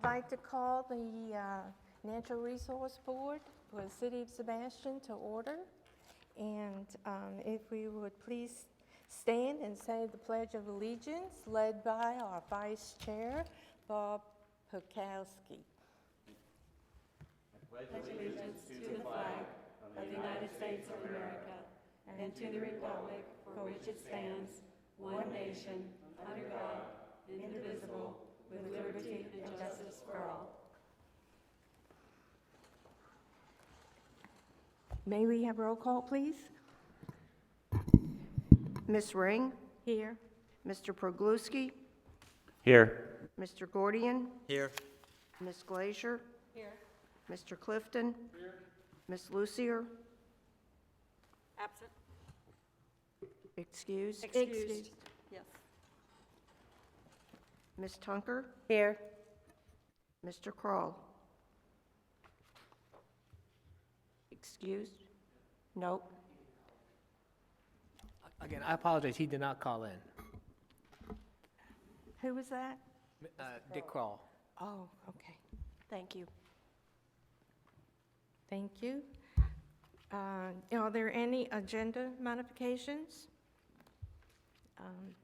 I'd like to call the Natural Resource Board for the City of Sebastian to order. And if we would please stand and say the Pledge of Allegiance, led by our Vice Chair, Bob Pukowski. Pledge allegiance to the flag of the United States of America and to the republic for which it stands, one nation, under God, indivisible, with liberty and justice for all. May we have roll call, please? Ms. Ring, Here. Mr. Progluski, Here. Mr. Gordian, Here. Ms. Glazier, Here. Mr. Clifton, Ms. Lucier, Absent. excused, Excused. Yes. Ms. Tunker, Here. Mr. Kroll. Excused? Nope. Again, I apologize, he did not call in. Who was that? Dick Kroll. Oh, okay. Thank you. Thank you. Are there any agenda modifications?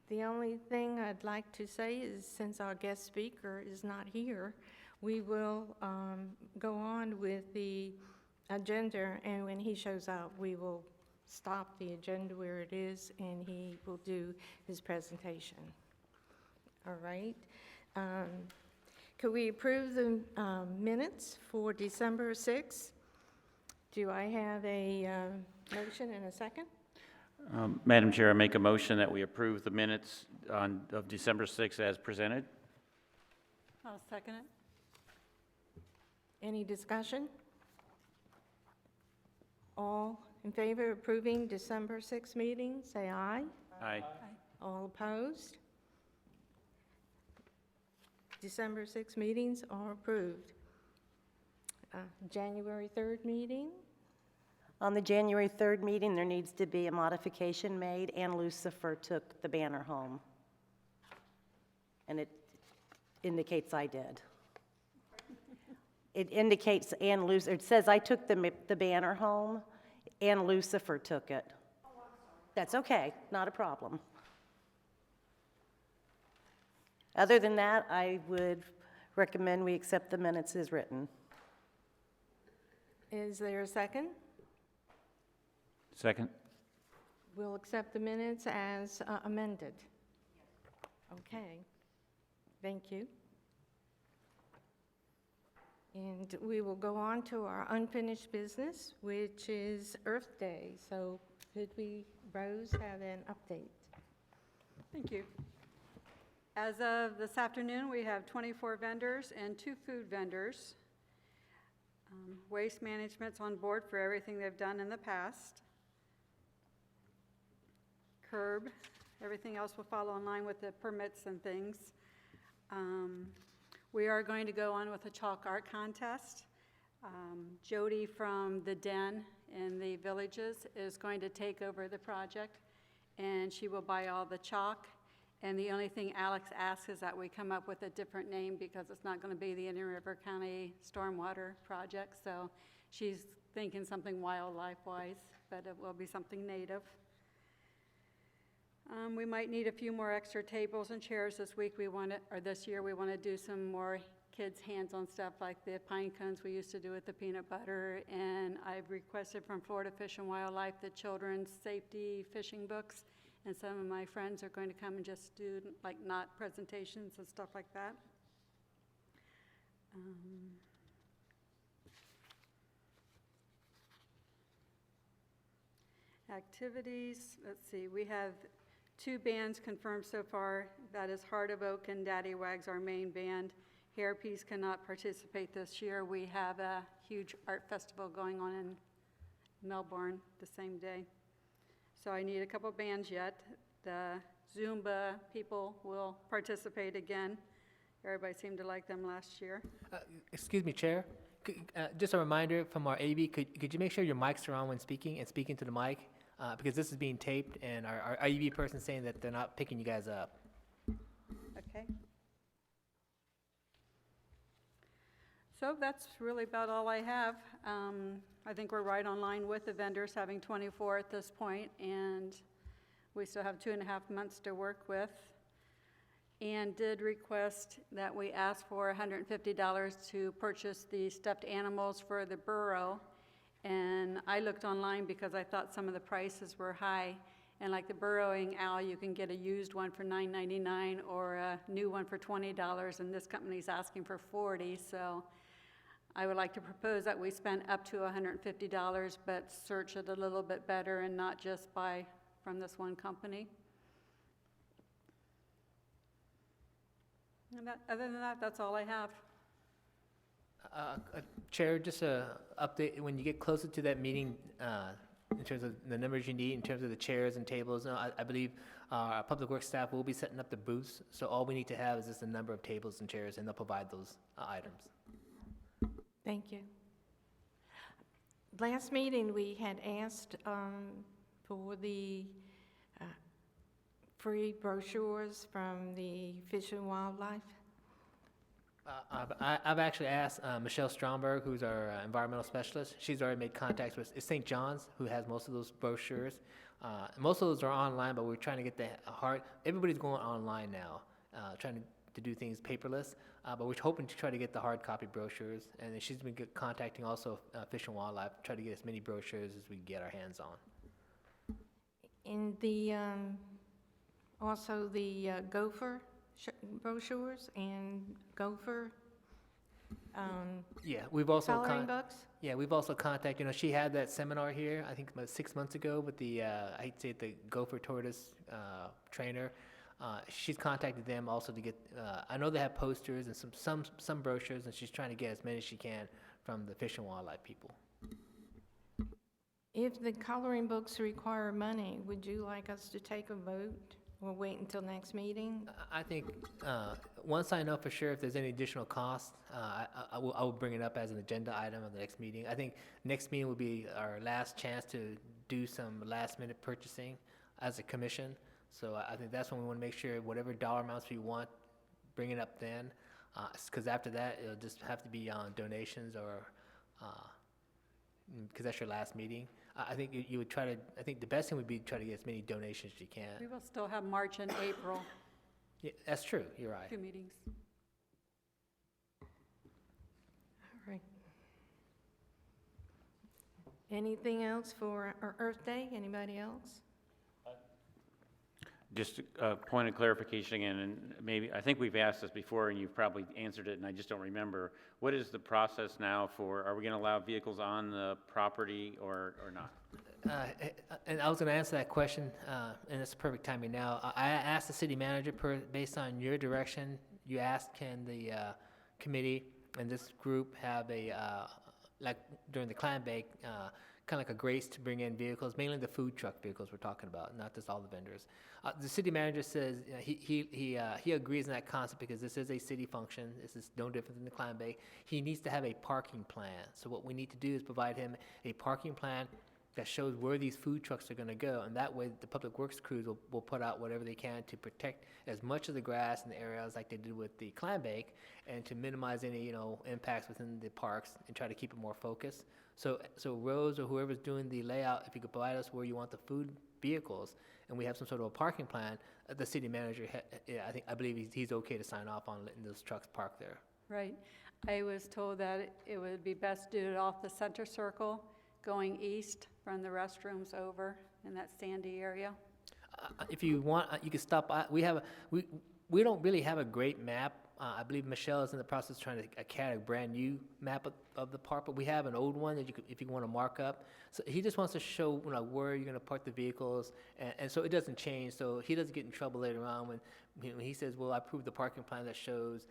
The only thing I'd like to say is, since our guest speaker is not here, we will go on with the agenda, and when he shows up, we will stop the agenda where it is, and he will do his presentation. All right. Could we approve the minutes for December 6th? Do I have a motion and a second? Madam Chair, I make a motion that we approve the minutes of December 6th as presented. I'll second it. Any discussion? All in favor of approving December 6th meeting, say aye. Aye. All opposed? December 6th meetings are approved. January 3rd meeting, On the January 3rd meeting, there needs to be a modification made. Ann Lucifer took the banner home. And it indicates I did. It indicates Ann Lucifer, it says I took the banner home. Ann Lucifer took it. That's okay, not a problem. Other than that, I would recommend we accept the minutes as written. is there a second? Second. We'll accept the minutes as amended. Okay, thank you. And we will go on to our unfinished business, which is Earth Day. So could we, Rose, have an update? Thank you. As of this afternoon, we have 24 vendors and 2 food vendors. Waste Management's on board for everything they've done in the past. Curb, everything else will follow in line with the permits and things. We are going to go on with a chalk art contest. Jody from the Den in the Villages is going to take over the project, and she will buy all the chalk. And the only thing Alex asks is that we come up with a different name, because it's not going to be the Indian River County Stormwater Project. So she's thinking something wildlife-wise, but it will be something native. We might need a few more extra tables and chairs this week. This year, we want to do some more kids' hands-on stuff like the pine cones we used to do with the peanut butter. And I've requested from Florida Fish and Wildlife the children's safety fishing books. And some of my friends are going to come and just do like knot presentations and stuff like that. Activities, let's see, we have 2 bands confirmed so far. That is Heart of Oak and Daddy Wags, our main band. Hairpiece cannot participate this year. We have a huge art festival going on in Melbourne the same day. So I need a couple bands yet. The Zumba people will participate again. Everybody seemed to like them last year. Excuse me, Chair. Just a reminder from our AV, could you make sure your mics are on when speaking and speaking to the mic? Because this is being taped, and our AV person's saying that they're not picking you guys up. Okay. So that's really about all I have. I think we're right on line with the vendors, having 24 at this point, and we still have 2.5 months to work with. And did request that we ask for $150 to purchase the stuffed animals for the borough. And I looked online because I thought some of the prices were high. And like the burrowing owl, you can get a used one for $9.99 or a new one for $20, and this company's asking for $40. So I would like to propose that we spend up to $150, but search it a little bit better and not just buy from this one company. And other than that, that's all I have. Chair, just a update, when you get closer to that meeting, in terms of the numbers you need, in terms of the chairs and tables, I believe our Public Works staff will be setting up the booths, so all we need to have is just a number of tables and chairs, and they'll provide those items. Thank you. Last meeting, we had asked for the free brochures from the Fish and Wildlife. I've actually asked Michelle Stromberg, who's our environmental specialist. She's already made contacts with, it's St. John's, who has most of those brochures. Most of those are online, but we're trying to get the everybody's going online now, trying to do things paperless, but we're hoping to try to get the hard copy brochures. And then she's been contacting also Fish and Wildlife, try to get as many brochures as we can get our hands on. In the, also the gopher brochures and gopher Yeah, we've also coloring books. Yeah, we've also contacted, she had that seminar here, I think about 6 months ago, with the, I hate to say it, the gopher tortoise trainer. She's contacted them also to get, I know they have posters and some brochures, and she's trying to get as many as she can from the Fish and Wildlife people. If the coloring books require money, would you like us to take a vote? We'll wait until next meeting. I think, once I know for sure if there's any additional cost, I will bring it up as an agenda item at the next meeting. I think next meeting will be our last chance to do some last-minute purchasing as a commission. So I think that's when we want to make sure whatever dollar amounts we want, bring it up then. Because after that, it'll just have to be on donations or, because that's your last meeting. I think you would try to, I think the best thing would be to try to get as many donations as you can. We will still have March and April, Yeah, that's true, you're right. 2 meetings. All right. Anything else for our Earth Day? Anybody else? Just a point of clarification again, and maybe, I think we've asked this before and you've probably answered it and I just don't remember. What is the process now for, are we going to allow vehicles on the property or not? And I was going to answer that question, and it's perfect timing now. I asked the city manager, based on your direction, you asked, can the committee and this group have a, like during the clam bake, kind of like a grace to bring in vehicles, mainly the food truck vehicles we're talking about, not just all the vendors. The city manager says he agrees in that concept because this is a city function. This is no different than the clam bake. He needs to have a parking plan. So what we need to do is provide him a parking plan that shows where these food trucks are going to go, and that way the public works crews will put out whatever they can to protect as much of the grass in the areas like they did with the clam bake, and to minimize any impacts within the parks and try to keep it more focused. So Rose or whoever's doing the layout, if you could provide us where you want the food vehicles, and we have some sort of a parking plan, the city manager, I believe he's okay to sign off on letting those trucks park there. Right. I was told that it would be best to do it off the center circle, going east from the restrooms over in that sandy area. If you want, you can stop by. We don't really have a great map. I believe Michelle is in the process of trying to CAD a brand new map of the park, but we have an old one that you could, if you want to mark up. So he just wants to show where you're going to park the vehicles, and so it doesn't change. So he doesn't get in trouble later on when he says, "Well, I approved the parking plan that shows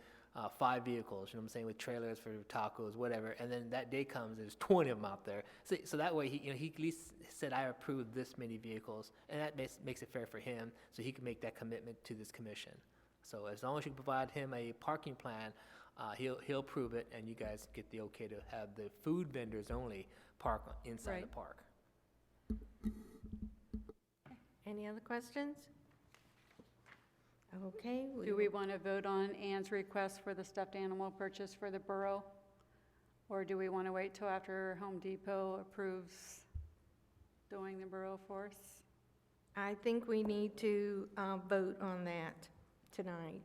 5 vehicles." You know what I'm saying, with trailers for tacos, whatever. And then that day comes, there's 20 of them out there. So that way, he at least said, "I approved this many vehicles," and that makes it fair for him, so he can make that commitment to this commission. So as long as you provide him a parking plan, he'll approve it, and you guys get the okay to have the food vendors only park inside Right. the park. Any other questions? Okay. Do we want to vote on Ann's request for the stuffed animal purchase for the borough? Or do we want to wait till after Home Depot approves doing the borough for us? I think we need to vote on that tonight.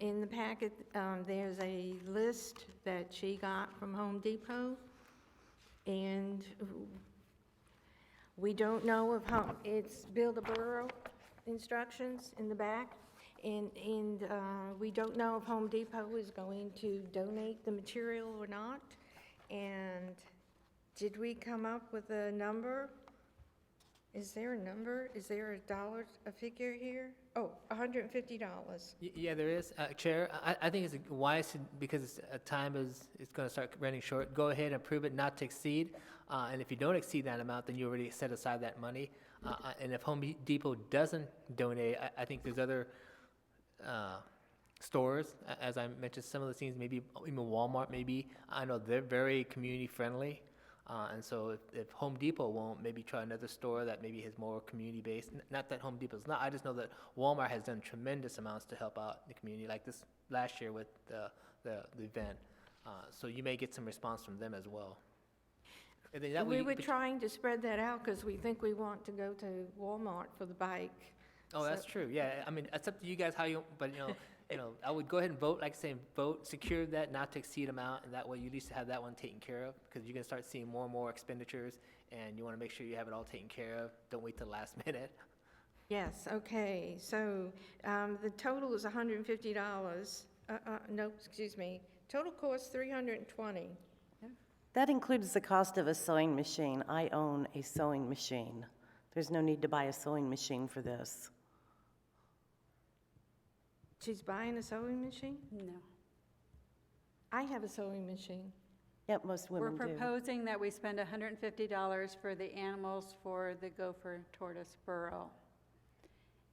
In the packet, there's a list that she got from Home Depot, and we don't know of how, it's build a borough instructions in the back, and we don't know if Home Depot is going to donate the material or not. And did we come up with a number? Is there a number? Is there a figure here? Oh, $150. Yeah, there is. Chair, I think it's wise, because time is going to start running short. Go ahead and approve it not to exceed. And if you don't exceed that amount, then you already set aside that money. And if Home Depot doesn't donate, I think there's other stores, as I mentioned, some of the things, maybe even Walmart, maybe. I know they're very community friendly. And so if Home Depot won't, maybe try another store that maybe has more community-based. Not that Home Depot's not, I just know that Walmart has done tremendous amounts to help out the community, like this last year with the event. So you may get some response from them as well. And then that We were but- trying to spread that out because we think we want to go to Walmart for the bike. Oh, that's So- true, yeah, I mean, it's up to you guys how you, but I would go ahead and vote, like saying, vote, secure that not to exceed amount, and that way you at least have that one taken care of, because you're gonna start seeing more and more expenditures, and you wanna make sure you have it all taken care of, don't wait till the last minute. Yes, okay, so the total is $150. No, excuse me, total cost $320. That includes the cost of a sewing machine. I own a sewing machine. There's no need to buy a sewing machine for this. She's buying a sewing machine? No. I have a sewing machine. Yep, most We're women do. proposing that we spend $150 for the animals for the Gopher Tortoise Burrow.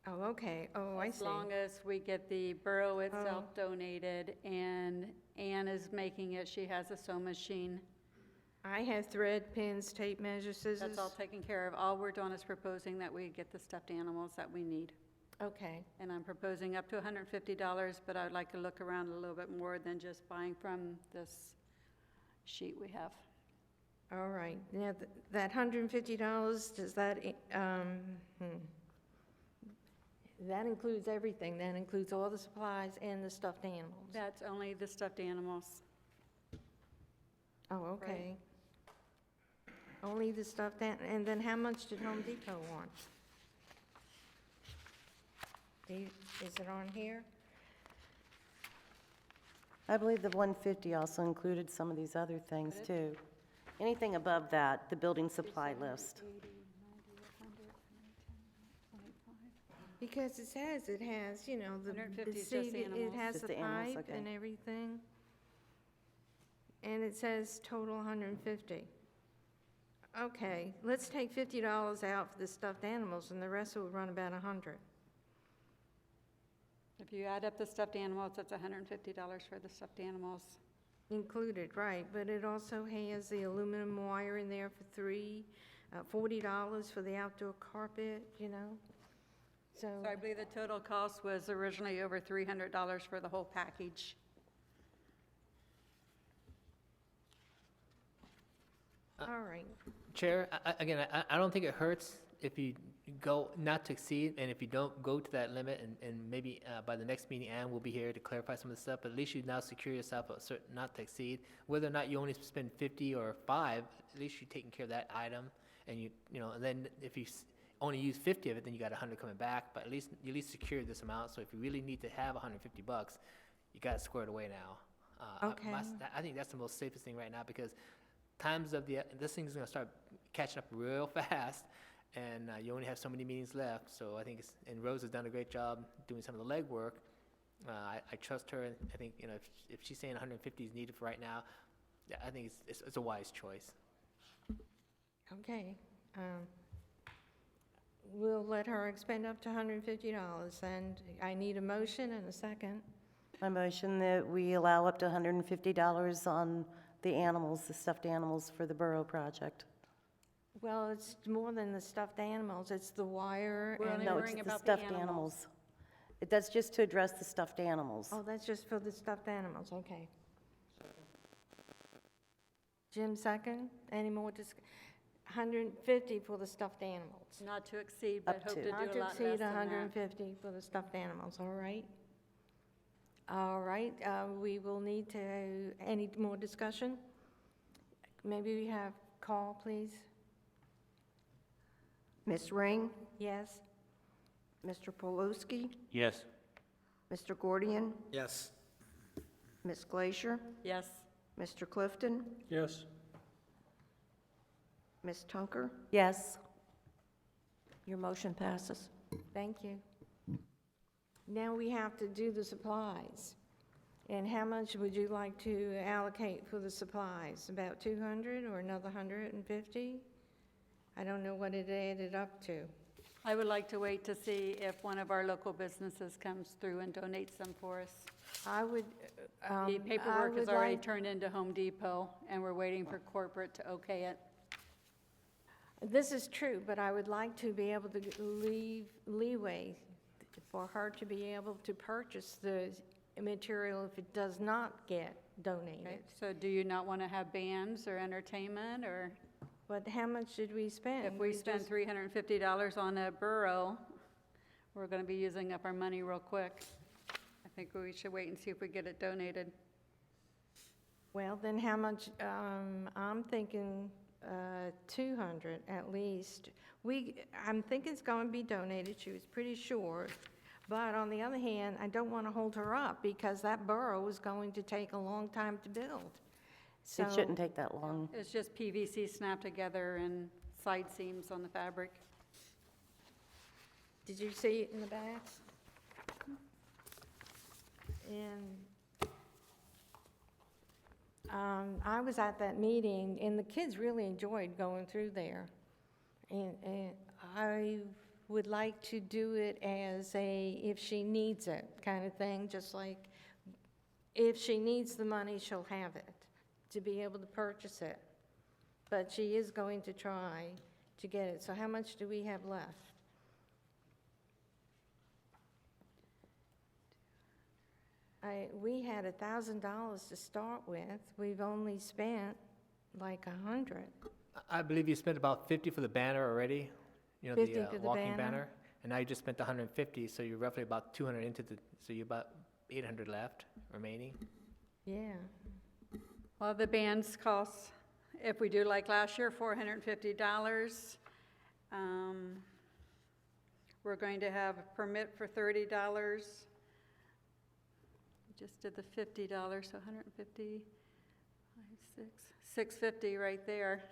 Oh, okay, oh, I As see. long as we get the burrow itself donated, and Ann is making it, she has a sew machine. I have thread, pins, tape measure, scissors. That's all taken care of. All we're doing is proposing that we get the stuffed animals that we need. Okay, And I'm proposing up to $150, but I'd like to look around a little bit more than just buying from this sheet we have. all right. Now, that $150, does that, that includes everything? That includes all the supplies and the stuffed animals? That's only the stuffed animals. Oh, okay. Only the stuffed, and then how much did Home Depot want? Is it on here? I believe the 150 also included some of these other things, too. Anything above that, the building supply list. 80, 90, 100, 125. Because it says it has, you know, the 150 is just seat, the it animals. has Just the the animals, pipe okay. and everything. And it says total 150. Okay, let's take $50 out for the stuffed animals, and the rest will run about 100. If you add up the stuffed animals, that's $150 for the stuffed animals. Included, right, but it also has the aluminum wire in there for $40 for the outdoor carpet, you know? So, So I believe the total cost was originally over $300 for the whole package. all right, Chair, again, I don't think it hurts if you go not to exceed, and if you don't go to that limit, and maybe by the next meeting, Ann will be here to clarify some of the stuff, but at least you now secure yourself a certain not to exceed. Whether or not you only spend 50 or 5, at least you're taking care of that item, and and then if you only use 50 of it, then you got 100 coming back, but you at least secured this amount, so if you really need to have $150, you got it squared away now. Okay. I think that's the most safest thing right now, because this thing's gonna start catching up real fast, and you only have so many meetings left, so I think and Rose has done a great job doing some of the legwork. I trust her, and I think, if she's saying 150 is needed for right now, yeah, I think it's a wise choice. okay. We'll let her expend up to $150, and I need a motion and a second. My motion that we allow up to $150 on the animals, the stuffed animals for the borough project. Well, it's more than the stuffed animals, it's the wire We're and... only No, worrying it's the about the stuffed animals. animals. That's just to address the stuffed animals. Oh, that's just for the stuffed animals, okay. Jim second. Any more 150 for the stuffed animals. Not to exceed, but Up hope to. to do a Not lot to less exceed than that. 150 for the stuffed animals, all right? All right, we will need to, any more discussion? Maybe we have call, please? Ms. Ring, Yes? Mr. Polowski, Yes. Mr. Gordian, Yes. Ms. Glacier, Yes. Mr. Clifton, Yes. Ms. Tunker. Yes. Your motion passes. Thank you. Now we have to do the supplies. And how much would you like to allocate for the supplies? About 200 or another 150? I don't know what it added up to. I would like to wait to see if one of our local businesses comes through and donates them for us. I would, The paperwork would is already like- turned into Home Depot, and we're waiting for corporate to okay it. This is true, but I would like to be able to leave leeway for her to be able to purchase the material if it does not get Okay, donated. so do you not want to have bands or entertainment, or But how much did we spend? if we spend just- $350 on a burro, we're going to be using up our money real quick. I think we should wait and see if we get it donated. Well, then how much, I'm thinking 200 at least. I'm thinking it's going to be donated, she was pretty sure. But on the other hand, I don't want to hold her up because that burrow is going to take a long time to build. It shouldn't take that long. It's just PVC snapped together and side seams on the fabric. Did you see it in the back? And I was at that meeting, and the kids really enjoyed going through there. And I would like to do it as a, if she needs it kind of thing, just like if she needs the money, she'll have it, to be able to purchase it. But she is going to try to get it. So how much do we have left? We had $1,000 to start with. We've only spent like 100. I believe you spent about 50 for the banner already, you know, 50 the for the walking banner. banner. And now you just spent 150, so you're roughly about 200 into the, so you're about 800 left remaining. Yeah. Well, the bands cost, if we do like last year, $450. We're going to have a permit for $30. Just did the $50, so 150, 650 right there.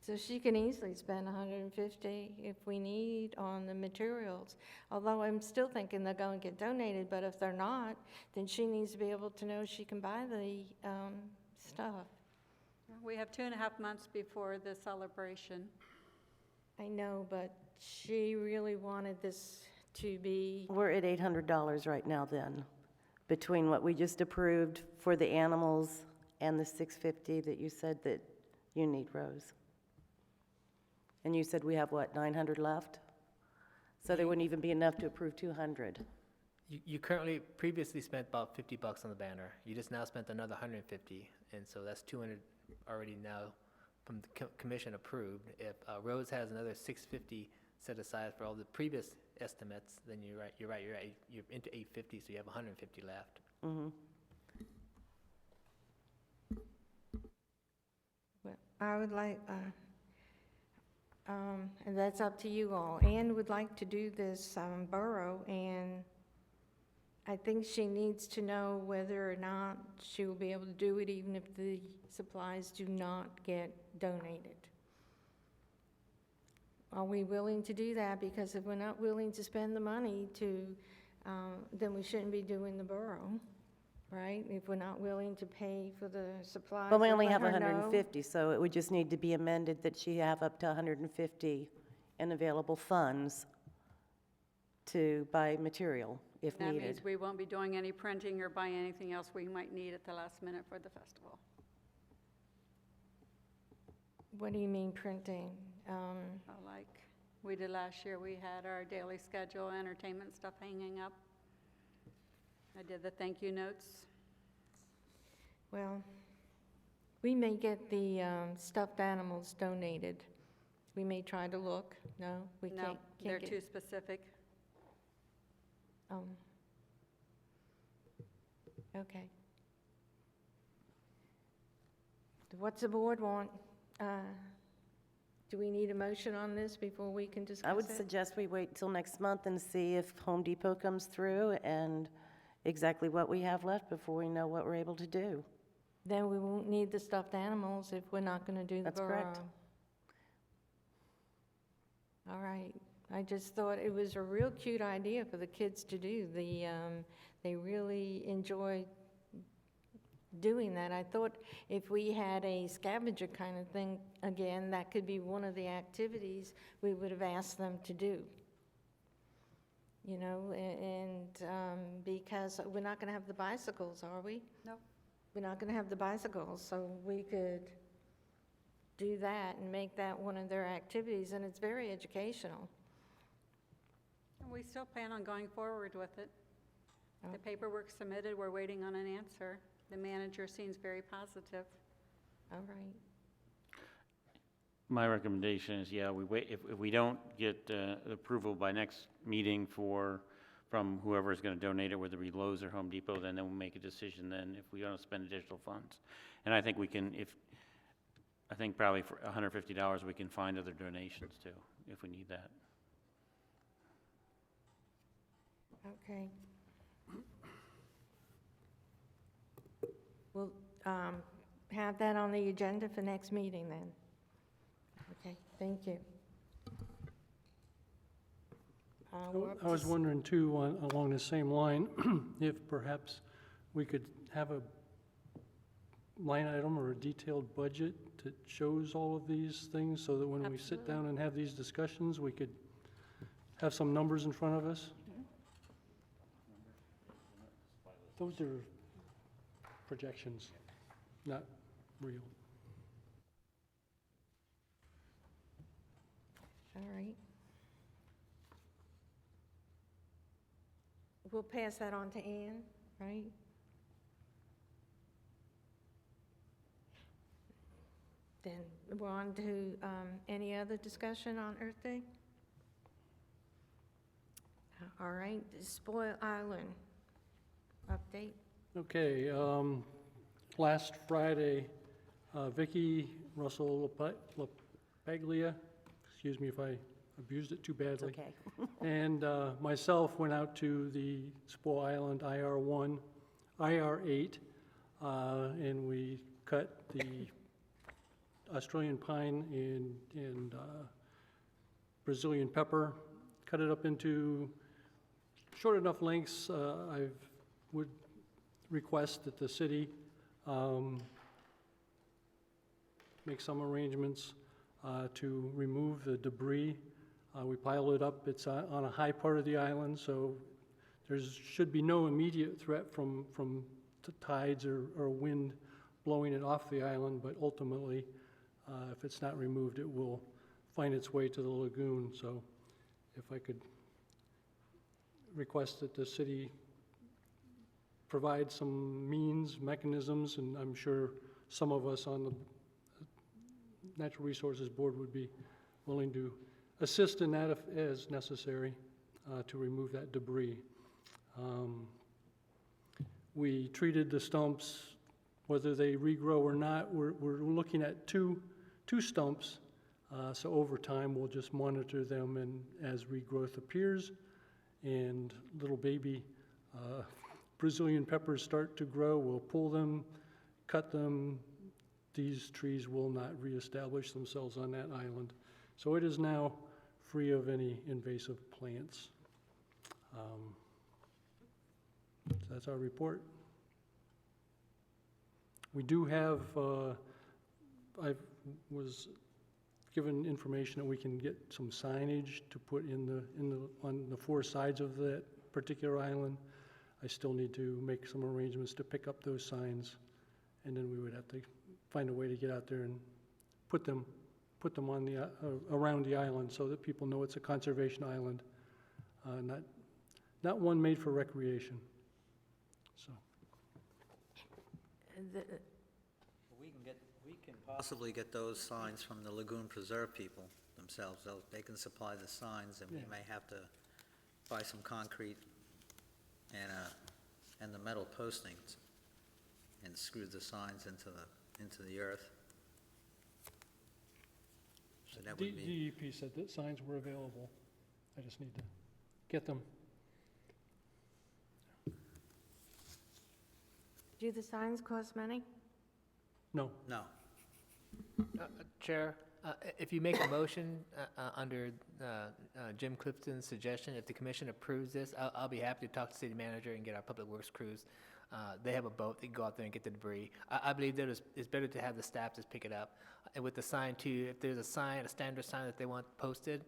So she can easily spend 150 if we need on the materials. Although I'm still thinking they're going to get donated, but if they're not, then she needs to be able to know she can buy the stuff. We have 2.5 months before the celebration. I know, but she really wanted this to be, We're at $800 right now then, between what we just approved for the animals and the 650 that you said that you need, Rose. And you said we have, what, 900 left? So there wouldn't even be enough to approve 200. You currently, previously spent about $50 on the banner. You just now spent another 150, and so that's 200 already now from the commission approved. If Rose has another 650 set aside for all the previous estimates, then you're into 850, so you have 150 left. well, I would like, and that's up to you all. Ann would like to do this borough, and I think she needs to know whether or not she will be able to do it, even if the supplies do not get donated. Are we willing to do that? Because if we're not willing to spend the money to, then we shouldn't be doing the borough, right? If we're not willing to pay for the supplies. But we or only let have her know. 150, so it would just need to be amended that she have up to 150 in available funds to buy material if That needed. means we won't be doing any printing or buying anything else we might need at the last minute for the festival. What do you mean printing? Like we did last year, we had our daily schedule, entertainment stuff hanging up. I did the thank you notes. Well, We may get the stuffed animals donated. We may try to look. No, we No, can't. they're get- too specific. Okay. What's the board want? Do we need a motion on this before we can discuss it? I would suggest we wait till next month and see if Home Depot comes through and exactly what we have left before we know what we're able to do. Then we won't need the stuffed animals if we're not going to do the That's correct. burro. All right. I just thought it was a real cute idea for the kids to do. They really enjoy doing that. I thought if we had a scavenger kind of thing again, that could be one of the activities we would have asked them to do. You know, because we're not going to have the bicycles, are we? No. We're not going to have the bicycles, so we could do that and make that one of their activities, and it's very educational. And we still plan on going forward with it. Oh. The paperwork's submitted, we're waiting on an answer. The manager seems very positive. All right. My recommendation is, yeah, we wait, if we don't get approval by next meeting from whoever is going to donate it, whether it be Lowe's or Home Depot, then we'll make a decision then if we want to spend additional funds. And I think we can, I think probably for $150, we can find other donations too, if we need that. Okay. We'll have that on the agenda for next meeting then. Okay, thank you. We're up I was to wondering too, along the same line, if perhaps we could have a line item or a detailed budget that shows all of these things so that when we sit Absolutely. down and have these discussions, we could have some numbers in front of us. Those are projections, not real. All right. We'll pass that on to Ann, right? Then we're on to any other discussion on Earth Day? All right, Spoil Island update. Okay, last Friday, Vicki Russell LaPaglia, excuse me if I abused it too It's badly, okay. and myself went out to the Spoil Island IR1, IR8, and we cut the Australian pine and Brazilian pepper, cut it up into short enough lengths. I would request that the city make some arrangements to remove the debris. We pile it up. It's on a high part of the island, so there should be no immediate threat from tides or wind blowing it off the island, but ultimately, if it's not removed, it will find its way to the lagoon. So if I could request that the city provide some mechanisms, and I'm sure some of us on the Natural Resources Board would be willing to assist in that if as necessary to remove that debris. We treated the stumps, whether they regrow or not. We're looking at two stumps, so over time we'll just monitor them, and as regrowth appears and little baby Brazilian peppers start to grow, we'll pull them, cut them. These trees will not reestablish themselves on that island. So it is now free of any invasive plants. So that's our report. We do have, I was given information that we can get some signage to put on the four sides of that particular island. I still need to make some arrangements to pick up those signs, and then we would have to find a way to get out there and put them on the around the island so that people know it's a conservation island, not one made for recreation. So The- We can possibly get those signs from the Lagoon Preserve people themselves. They can supply the signs, and we may have to buy some concrete and the metal postings and screw the signs into the earth. So that would be, DEP said that signs were available. I just need to get them. Do the signs cost money? No. no. Chair, if you make a motion under Jim Clifton's suggestion, if the commission approves this, I'll be happy to talk to the city manager and get our public works crews. They have a boat, they can go out there and get the debris. I believe that it's better to have the staff just pick it up. And with the sign too, if there's a sign, a standard sign that they want posted,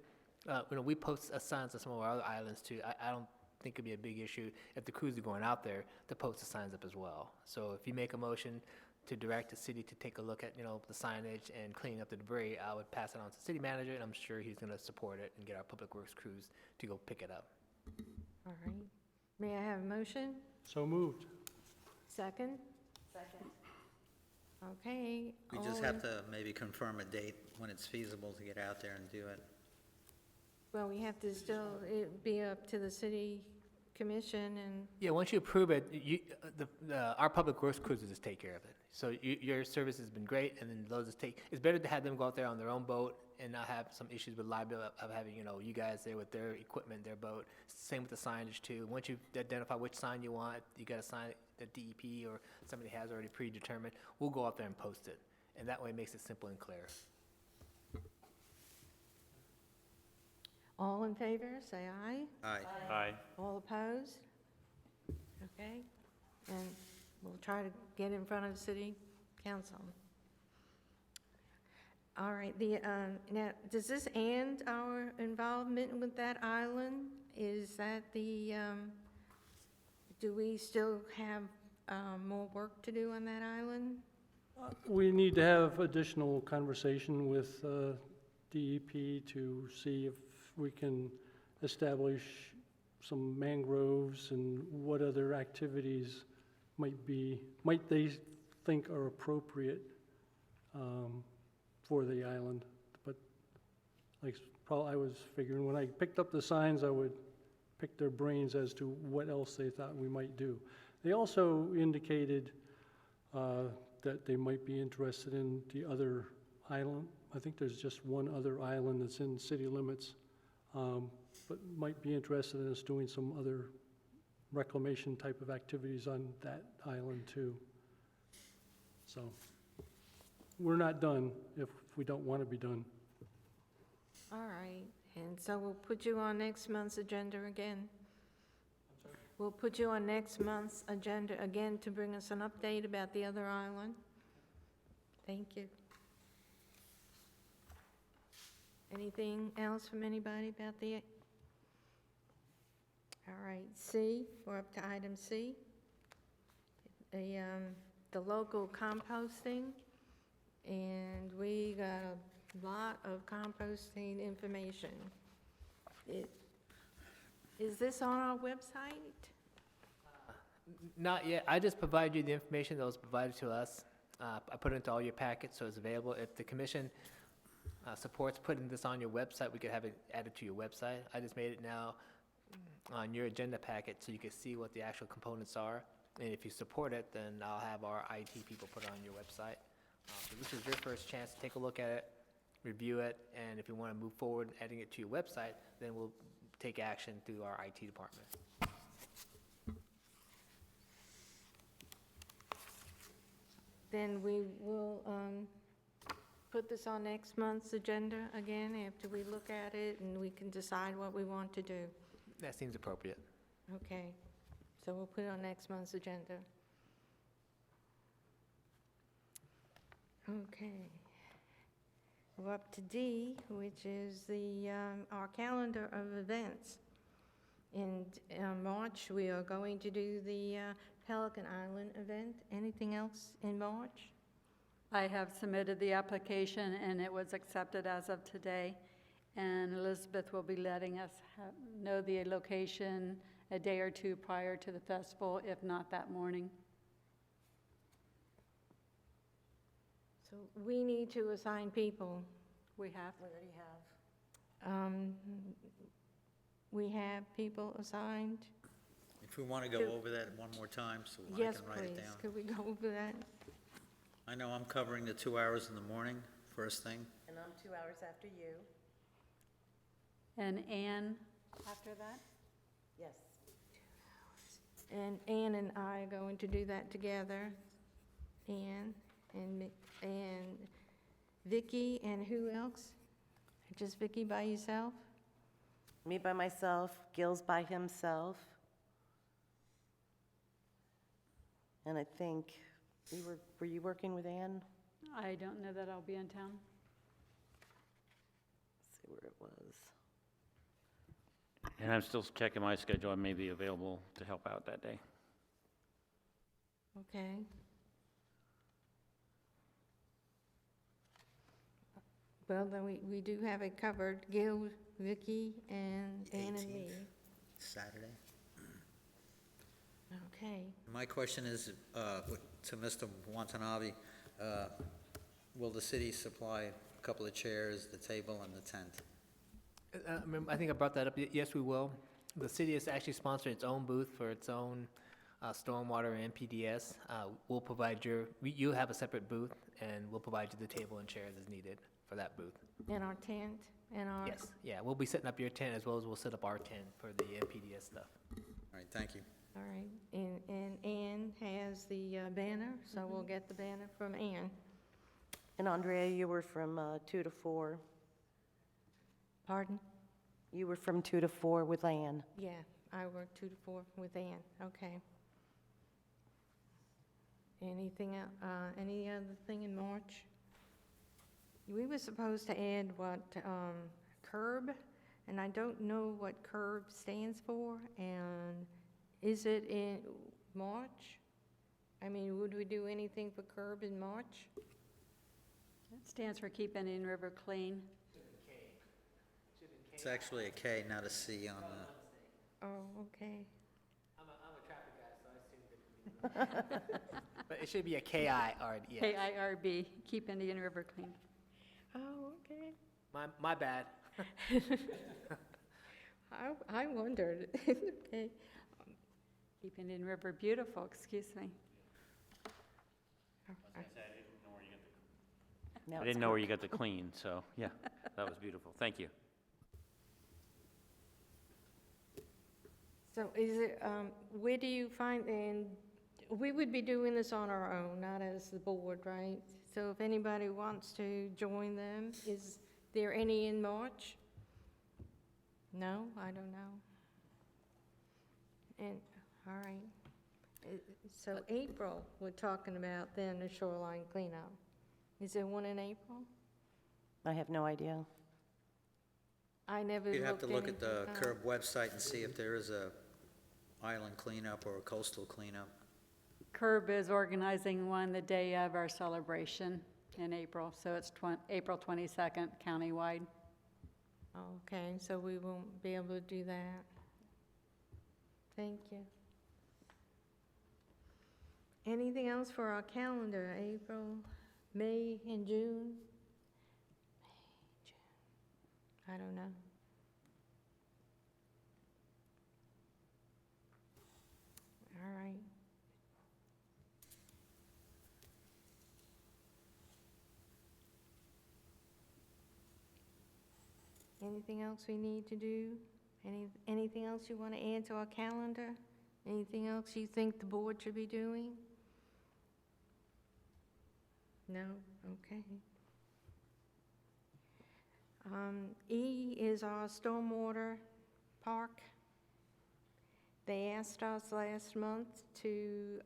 we post signs on some of our other islands too. I don't think it'd be a big issue if the crews are going out there to post the signs up as well. So if you make a motion to direct the city to take a look at, the signage and cleaning up the debris, I would pass it on to the city manager, and I'm sure he's gonna support it and get our public works crews to go pick it up. All right. May I have a motion? So moved. Second? Second. Okay. We all just in- have to maybe confirm a date when it's feasible to get out there and do it. Well, we have to still, it be up to the city commission and, Yeah, once you approve it, our public works crews will just take care of it. So your service has been great, and then those just it's better to have them go out there on their own boat and not have some issues with liability of having, you guys there with their equipment, their boat. Same with the signage too. Once you identify which sign you want, you got a sign that DEP or somebody has already predetermined, we'll go out there and post it. And that way it makes it simple and clear. all in favor, say aye. Aye. Aye. All opposed? Okay, and we'll try to get in front of city council. All right, now, does this end our involvement with that island? Is that do we still have more work to do on that island? We need to have additional conversation with DEP to see if we can establish some mangroves and what other activities might they think are appropriate for the island. But I was figuring when I picked up the signs, I would pick their brains as to what else they thought we might do. They also indicated that they might be interested in the other island. I think there's just one other island that's in city limits, but might be interested in us doing some other reclamation type of activities on that island too. So we're not done if we don't want to be done. All right, and so we'll put you on next month's agenda again. We'll put you on next month's agenda again to bring us an update about the other island. Thank you. Anything else from anybody about the? All right, C, we're up to item C. The local composting, and we got a lot of composting information. Is this on our website? Not yet. I just provided you the information that was provided to us. I put it into all your packets, so it's available. If the commission supports putting this on your website, we could have it added to your website. I just made it now on your agenda packet so you can see what the actual components are. And if you support it, then I'll have our IT people put it on your website. So this is your first chance to take a look at it, review it, and if you want to move forward adding it to your website, then we'll take action through our IT department. Then we will put this on next month's agenda again after we look at it and we can decide what we want to do. That seems appropriate. Okay, so we'll put it on next month's agenda. Okay. We're up to D, which is our calendar of events. In March, we are going to do the Pelican Island event. Anything else in March? I have submitted the application, and it was accepted as of today. And Elizabeth will be letting us know the location a day or two prior to the festival, if not that morning. So we need to assign people. We have. We already have. We have people assigned? If we want to go Sure. over that one more time, so I Yes, can write it please. down. Could we go over that? I know I'm covering the 2 hours in the morning, first thing. And I'm 2 hours after you. And Ann after that? Yes. And Ann and I are going to do that together. Ann and Vicky, and who else? Just Vicky by yourself? Me by myself, Gil's by himself. And I think, were you working with Ann? I don't know that I'll be in town. Let's see where it was. And I'm still checking my schedule. I may be available to help out that day. Okay. Well, then we do have it covered, Gil, Vicky, and The Ann and me. 18th. Saturday. Okay. My question is, to Mr. Watanabe, will the city supply a couple of chairs, the table, and the tent? I think I brought that up. Yes, we will. The city has actually sponsored its own booth for its own stormwater and PDS. We'll provide you have a separate booth, and we'll provide you the table and chairs as needed for that booth. And our tent, and our... Yes, yeah, we'll be setting up your tent as well as we'll set up our tent for the PDS stuff. All right, thank you. All right, and Ann has the banner, so we'll get the banner from Ann. And Andrea, you were from 2 to 4. Pardon? You were from 2 to 4 with Ann. Yeah, I work 2 to 4 with Ann, okay. Anything, any other thing in March? We were supposed to add what, CURB, and I don't know what CURB stands for, and is it in March? I mean, would we do anything for CURB in March? It stands for Keep Indian River Clean. It's actually a K, not a C on the, Oh, okay. I'm a traffic guy, so I assumed it would be. But it should be a KIRD. KIRB, Keep Indian River Clean. Oh, okay. My bad. I wondered, okay. Keep Indian River beautiful, excuse me. Now I it's didn't know where you Kirk. got the clean, so, yeah, that was beautiful. Thank you. So is it, where do you find, and we would be doing this on our own, not as the board, right? So if anybody wants to join them, is there any in March? No, I don't know. And, all right. So April, we're talking about then the shoreline cleanup. Is there one in April? I have no idea. I never looked you'd have to look at the anything up. CURB website and see if there is a island cleanup or a coastal cleanup. CURB is organizing one the day of our celebration in April, so it's April 22nd, countywide. Okay, so we won't be able to do that. Thank you. Anything else for our calendar, April, May, and June? May, June, I don't know. All right. Anything else we need to do? Anything else you want to add to our calendar? Anything else you think the board should be doing? No? Okay. E is our stormwater park. They asked us last month to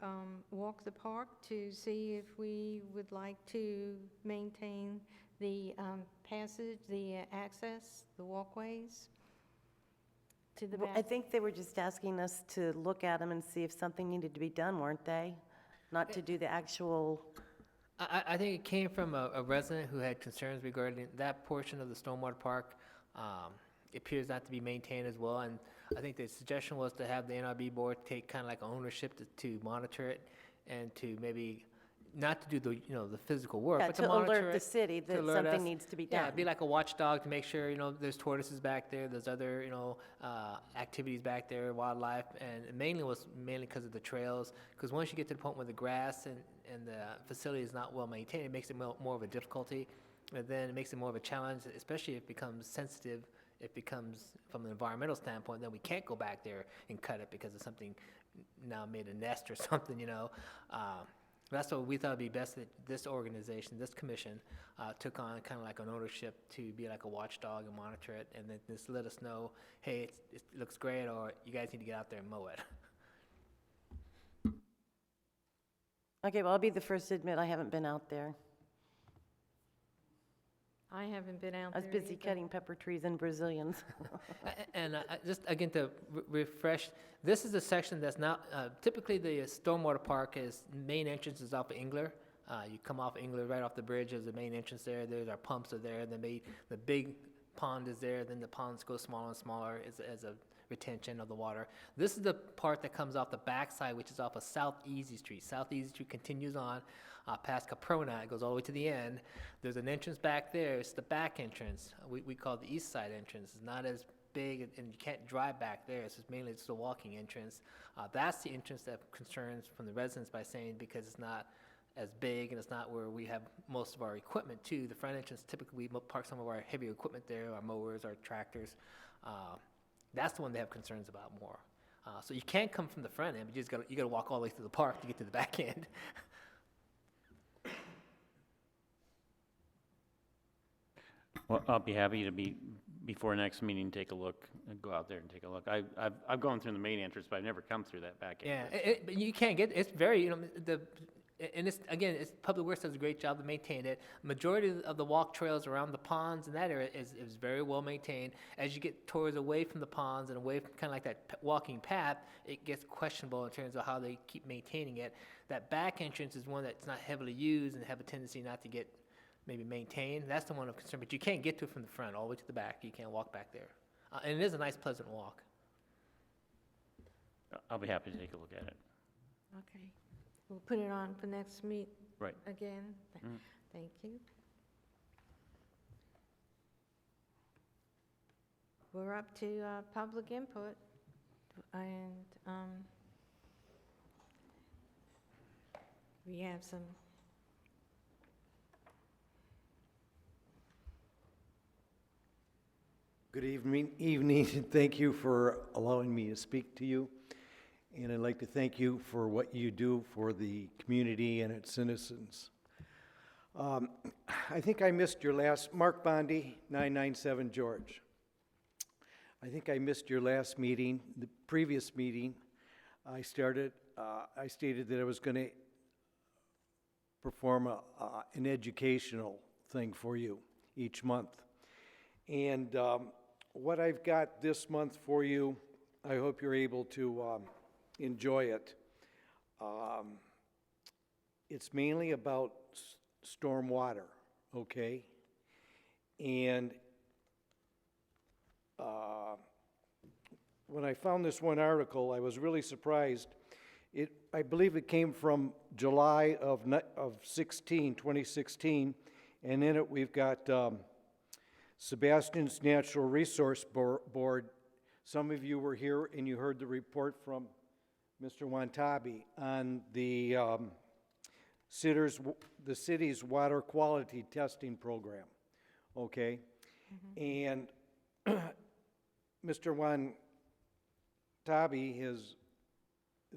walk the park to see if we would like to maintain the passage, the access, the walkways to the Well, I back. think they were just asking us to look at them and see if something needed to be done, weren't they? Not to do the actual, I think it came from a resident who had concerns regarding that portion of the stormwater park. It appears not to be maintained as well, and I think the suggestion was to have the NRB board take kind of like ownership to monitor it and to maybe not to do the, the physical work, Yeah, but to to monitor alert the it, city to that alert something us. needs to be Yeah, done. be like a watchdog to make sure, there's tortoises back there, there's other, activities back there, wildlife, and mainly because of the trails. Because once you get to the point where the grass and the facility is not well maintained, it makes it more of a difficulty. And then it makes it more of a challenge, especially if it becomes sensitive. It becomes, from an environmental standpoint, then we can't go back there and cut it because of something now made a nest or something, That's what we thought would be best, that this organization, this commission, took on kind of like an ownership to be like a watchdog and monitor it, and then just let us know, hey, it looks great, or you guys need to get out there and mow it. Okay, well, I'll be the first to admit I haven't been out there. I haven't been out I there was busy either. cutting pepper trees and Brazilians. And just again to refresh, this is a section that's not, typically the stormwater park main entrance is off of Engler. You come off Engler, right off the bridge, there's the main entrance there, there's our pumps are there, the big pond is there, then the ponds go smaller and smaller as a retention of the water. This is the part that comes off the backside, which is off of South Easy Street. South Easy Street continues on past Caprona, it goes all the way to the end. There's an entrance back there, it's the back entrance. We call it the east side entrance. It's not as big, and you can't drive back there, it's mainly the walking entrance. That's the entrance that concerns from the residents by saying, because it's not as big and it's not where we have most of our equipment too. The front entrance, typically we park some of our heavy equipment there, our mowers, our tractors. That's the one they have concerns about more. So you can't come from the front end, but you gotta walk all the way through the park to get to the back end. Well, I'll be happy to before next meeting, take a look, and go out there and take a look. I've gone through the main entrance, but I've never come through that back Yeah, entrance. but you can't get, it's very, and it's, again, Public Works does a great job to maintain it. Majority of the walk trails around the ponds in that area is very well maintained. As you get towards away from the ponds and away from kind of like that walking path, it gets questionable in terms of how they keep maintaining it. That back entrance is one that's not heavily used and have a tendency not to get maybe maintained. That's the one of concern, but you can't get to it from the front all the way to the back. You can't walk back there. And it is a nice, pleasant walk. I'll be happy to take a look at it. Okay. We'll put it on for next meet. Right. Again. Mhm. Thank you. We're up to public input, and we have some. Good evening, and thank you for allowing me to speak to you. And I'd like to thank you for what you do for the community and its citizens. I think I missed your last, Mark Bondi, 997 George. I think I missed your last meeting, the previous meeting. I stated that I was going to perform an educational thing for you each month. And what I've got this month for you, I hope you're able to enjoy it. It's mainly about storm water, okay? And when I found this one article, I was really surprised. I believe it came from July of 2016, and in it we've got Sebastian's Natural Resource Board. Some of you were here and you heard the report from Mr. Wantabi on the city's water quality testing program, okay? And Mr. Wantabi is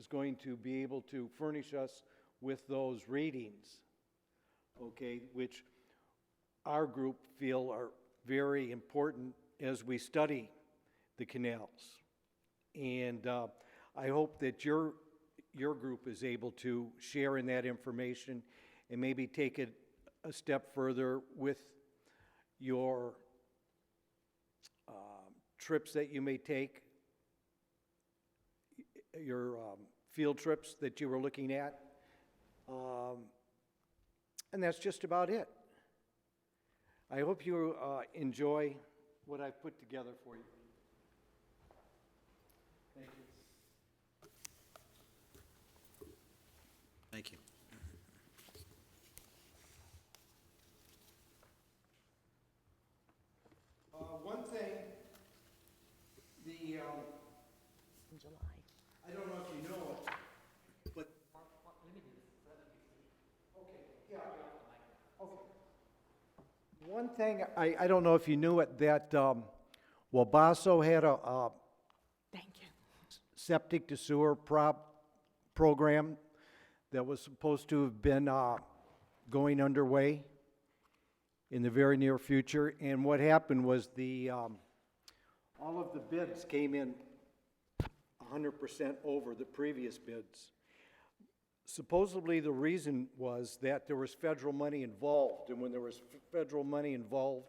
going to be able to furnish us with those readings, okay, which our group feel are very important as we study the canals. And I hope that your group is able to share in that information and maybe take it a step further with your trips that you may take, your field trips that you were looking at. And that's just about it. I hope you enjoy what I've put together for you. Thank you. Thank you. One thing, I don't know if you knew it, that Wabasso had a Thank you. septic to sewer program that was supposed to have been going underway in the very near future. And what happened was all of the bids came in 100% over the previous bids. Supposedly, the reason was that there was federal money involved, and when there was federal money involved,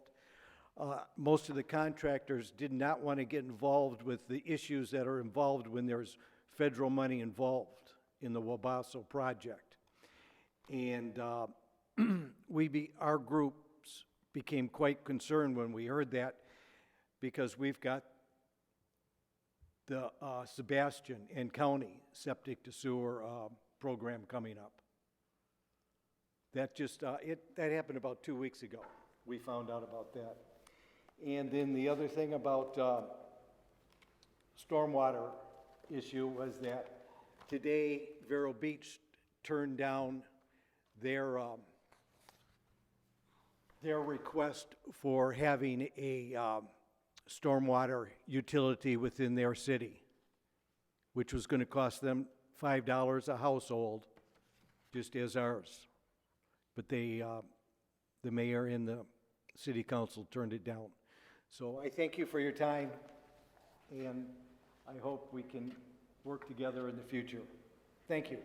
most of the contractors did not want to get involved with the issues that are involved when there's federal money involved in the Wabasso project. And our groups became quite concerned when we heard that, because we've got the Sebastian and County septic to sewer program coming up. That just, that happened about 2 weeks ago. We found out about that. And then the other thing about stormwater issue was that today Vero Beach turned down their request for having a stormwater utility within their city, which was going to cost them $5 a household, just as ours. But the mayor and the city council turned it down. So I thank you for your time, and I hope we can work together in the future. Thank you.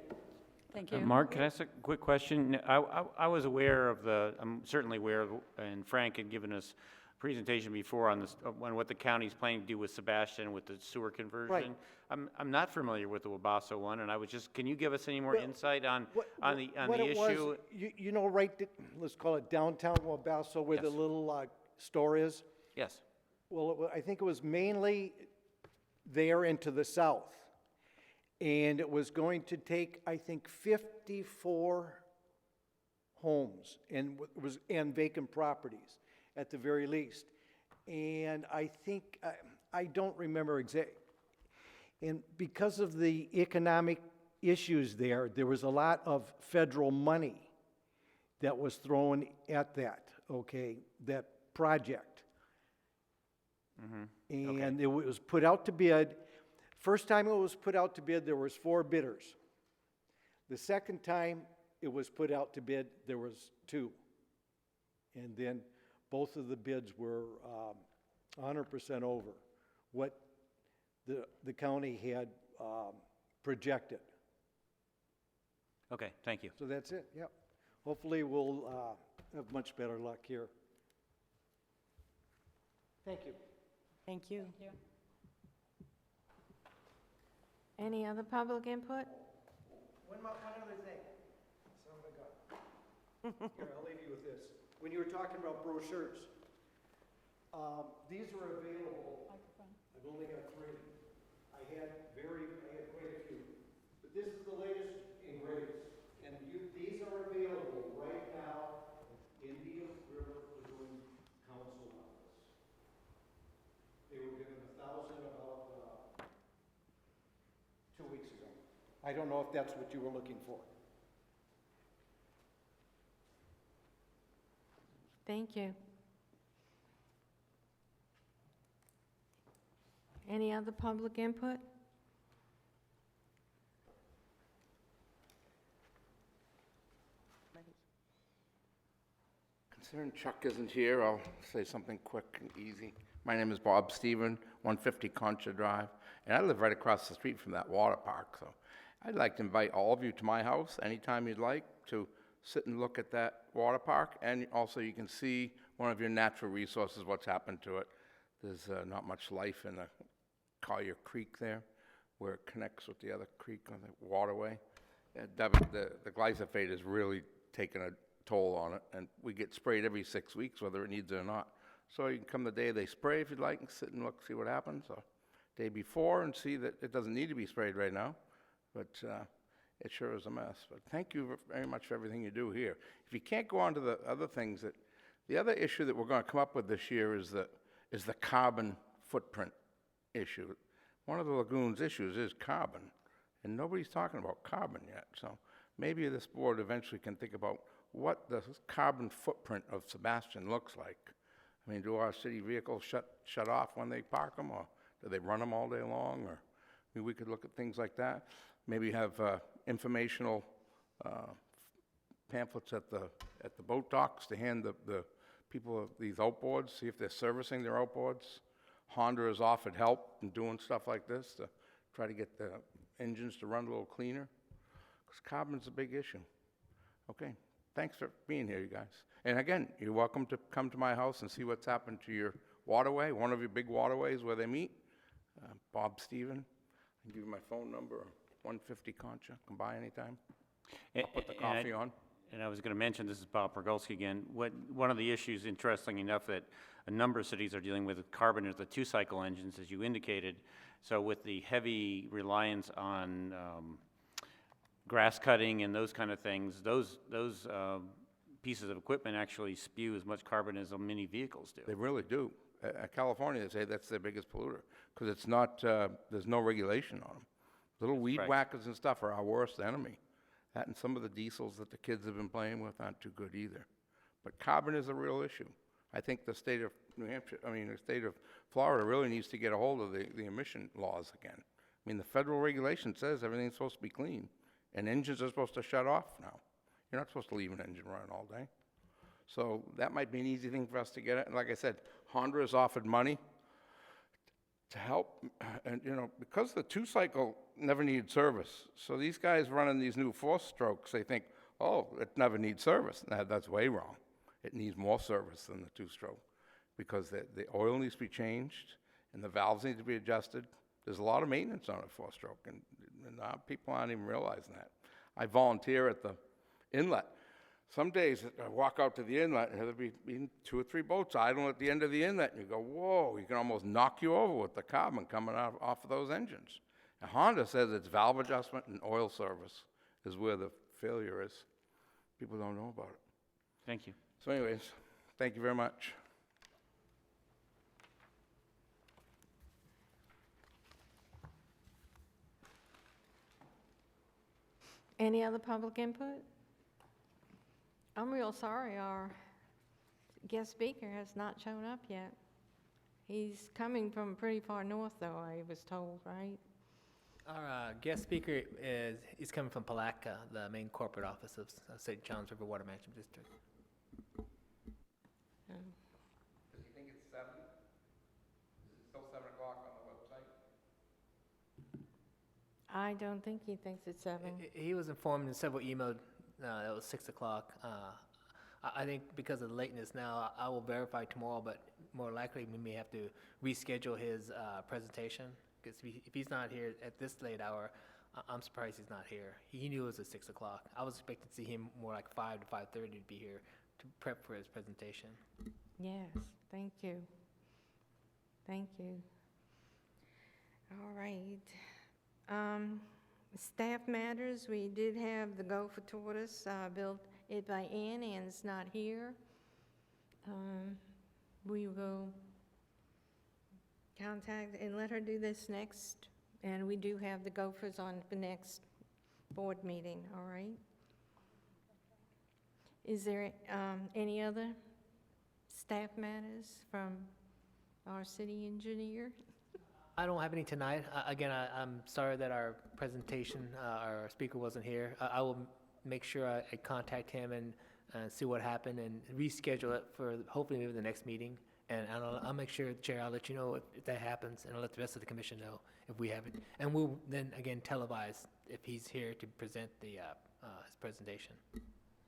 Thank you. Mark, can I ask a quick question? I was aware of I'm certainly aware of, and Frank had given us a presentation before on this, on what the county's planning to do with Sebastian with the sewer conversion. Right. I'm not familiar with the Wabasso one, and I was just, can you give us any more insight on What the it was, issue? you know, right, let's call it downtown Wabasso, where the Yes. little store is? Yes. Well, I think it was mainly there and to the south. And it was going to take, I think, 54 homes and vacant properties at the very least. And I think, I don't remember exact. And because of the economic issues there was a lot of federal money that was thrown at that, okay, that project. And it was put out to bid. First time it was put out to bid, there was 4 bidders. The second time it was put out to bid, there was 2. And then both of the bids were 100% over what the county had projected. Okay, thank you. So that's it, yep. Hopefully we'll have much better luck here. Thank you. Thank you. Any other public input? One other thing. Son of a gun. Here, I'll leave you with this. When you were talking about brochures, these are available. I've only got 3. I had quite a few. But this is the latest and greatest. And these are available right now in the River Lagoon Council office. They were given 1,000 about 2 weeks ago. I don't know if that's what you were looking for. Thank you. Any other public input? Considering Chuck isn't here, I'll say something quick and easy. My name is Bob Stephen, 150 Concha Drive, and I live right across the street from that water park, so I'd like to invite all of you to my house anytime you'd like to sit and look at that water park, and also you can see one of your natural resources, what's happened to it. There's not much life in the Collier Creek there, where it connects with the other creek on the waterway. The glyphosate has really taken a toll on it, and we get sprayed every 6 weeks, whether it needs it or not. So you can come the day they spray if you'd like and sit and look, see what happens, or day before and see that it doesn't need to be sprayed right now, but it sure is a mess. But thank you very much for everything you do here. If you can't go on to the other things, the other issue that we're going to come up with this year is the carbon footprint issue. One of the lagoon's issues is carbon, and nobody's talking about carbon yet. So maybe this board eventually can think about what the carbon footprint of Sebastian looks like. I mean, do our city vehicles shut off when they park them, or do they run them all day long? Or, I mean, we could look at things like that. Maybe have informational pamphlets at the boat docks to hand the people these outboards, see if they're servicing their outboards. Honda has offered help in doing stuff like this to try to get the engines to run a little cleaner, because carbon's a big issue. Okay, thanks for being here, you guys. And again, you're welcome to come to my house and see what's happened to your waterway, one of your big waterways where they meet. Bob Stephen, I can give you my phone number, 150 Concha, come by anytime. I'll put the coffee on. And I was going to mention, this is Bob Pergolski again, one of the issues, interesting enough, that a number of cities are dealing with carbon is the two-cycle engines, as you indicated. So with the heavy reliance on grass cutting and those kind of things, those pieces of equipment actually spew as much carbon as many vehicles do. They really do. California, they say that's their biggest polluter, because it's not, there's no regulation on them. Little weed Right. whackers and stuff are our worst enemy. That and some of the diesels that the kids have been playing with aren't too good either. But carbon is a real issue. I think the state of New Hampshire, the state of Florida really needs to get a hold of the emission laws again. I mean, the federal regulation says everything's supposed to be clean, and engines are supposed to shut off now. You're not supposed to leave an engine running all day. So that might be an easy thing for us to get at. And like I said, Honda has offered money to help, and because the two-cycle never needed service, so these guys running these new four-strokes, they think, oh, it never needs service. Now, that's way wrong. It needs more service than the two-stroke, because the oil needs to be changed, and the valves need to be adjusted. There's a lot of maintenance on a four-stroke, and people aren't even realizing that. I volunteer at the inlet. Some days I walk out to the inlet and there'll be 2 or 3 boats idling at the end of the inlet, and you go, whoa, you can almost knock you over with the carbon coming off of those engines. And Honda says it's valve adjustment and oil service is where the failure is. People don't know about it. Thank you. So anyways, thank you very much. Any other public input? I'm real sorry, our guest speaker has not shown up yet. He's coming from pretty far north, though, I was told, right? Our guest speaker he's coming from Palatka, the main corporate office of St. John's River Water Management District. Does he think it's 7? Is it still 7 o'clock on the website? I don't think he thinks it's 7. He was informed in several emails that it was 6 o'clock. I think because of the lateness now, I will verify tomorrow, but more likely we may have to reschedule his presentation, because if he's not here at this late hour, I'm surprised he's not here. He knew it was at 6 o'clock. I was expecting to see him more like 5 to 5:30 to be here to prep for his presentation. Yes, thank you. Thank you. All right. Staff matters, we did have the Gopher Tortoise, built it by Ann. Ann's not here. We will contact and let her do this next, and we do have the Gophers on the next board meeting, all right? Is there any other staff matters from our city engineer? I don't have any tonight. Again, I'm sorry that our presentation, our speaker wasn't here. I will make sure I contact him and see what happened and reschedule it for hopefully maybe the next meeting. And I'll make sure, Chair, I'll let you know if that happens, and I'll let the rest of the commission know if we have it. And we'll then, again, televise if he's here to present his presentation.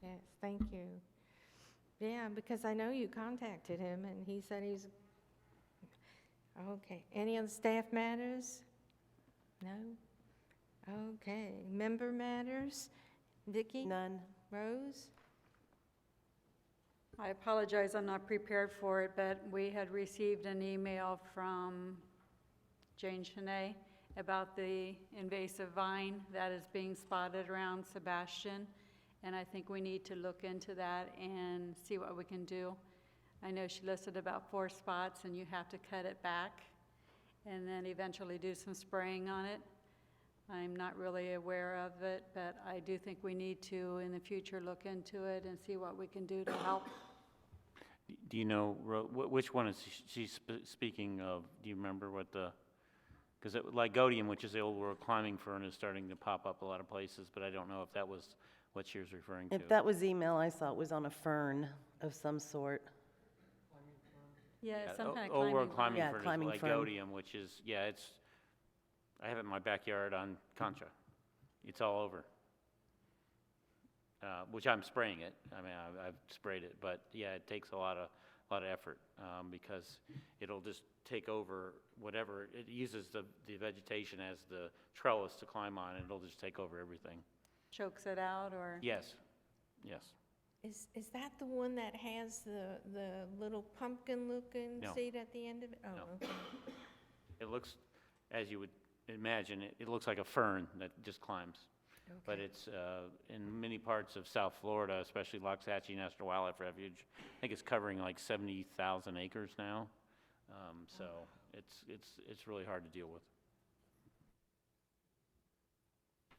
Yes, thank you. Yeah, because I know you contacted him, and he said he's, okay. Any other staff matters? No? Okay. Member matters? Vicki? None. Rose? I apologize, I'm not prepared for it, but we had received an email from Jane Chenet about the invasive vine that is being spotted around Sebastian, and I think we need to look into that and see what we can do. I know she listed about 4 spots, and you have to cut it back and then eventually do some spraying on it. I'm not really aware of it, but I do think we need to, in the future, look into it and see what we can do to help. Do you know, which one is she speaking of? Do you remember what the, because Lygodium, which is the old world climbing fern, is starting to pop up a lot of places, but I don't know if that was what she was referring to. If that was email, I saw it was on a fern of some sort. Yeah, Yeah, some kind of Old world climbing. climbing Yeah, fern climbing is fern. Lygodium, which is, yeah, it's, I have it in my backyard on Concha. It's all over. Which I'm spraying it. I mean, I've sprayed it, but yeah, it takes a lot of effort, because it'll just take over whatever, it uses the vegetation as the trellis to climb on, and it'll just take over everything. Chokes it out, or? Yes, yes. Is that the one that has the little pumpkin-looking No. seed at the end of it? Oh, No. okay. It looks, as you would imagine, it looks like a fern that just climbs. But Okay. it's in many parts of South Florida, especially Loxahatchee National Wildlife Refuge. I think it's covering like 70,000 acres now. So it's really hard to deal with.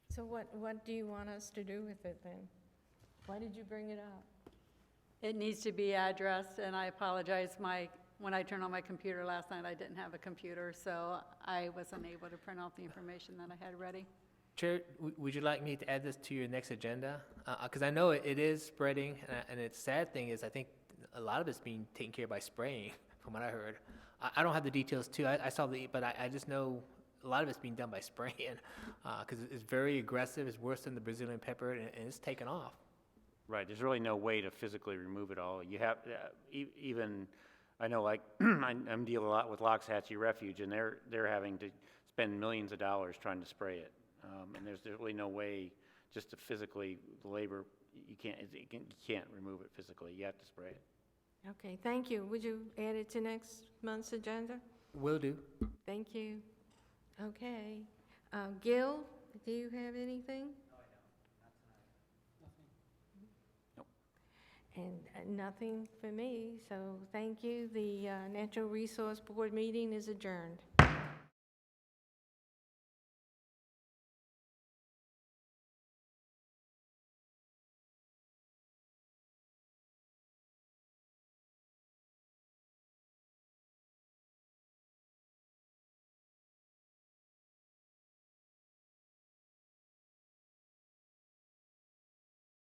So what do you want us to do with it then? Why did you bring it up? It needs to be addressed, and I apologize, when I turned on my computer last night, I didn't have a computer, so I wasn't able to print out the information that I had ready. Chair, would you like me to add this to your next agenda? Because I know it is spreading, and its sad thing is I think a lot of it's being taken care of by spraying, from what I heard. I don't have the details too. I saw but I just know a lot of it's being done by spraying, because it's very aggressive. It's worse than the Brazilian pepper, and it's taken off. Right, there's really no way to physically remove it all. You have, even, I know like, I'm dealing a lot with Loxahatchee Refuge, and they're having to spend millions of dollars trying to spray it. And there's really no way just to physically, the labor, you can't remove it physically. You have to spray it. Okay, thank you. Would you add it to next month's agenda? Will do. Thank you. Okay. Gil, do you have anything? And nothing for me, so thank you. The Natural Resource Board meeting is adjourned.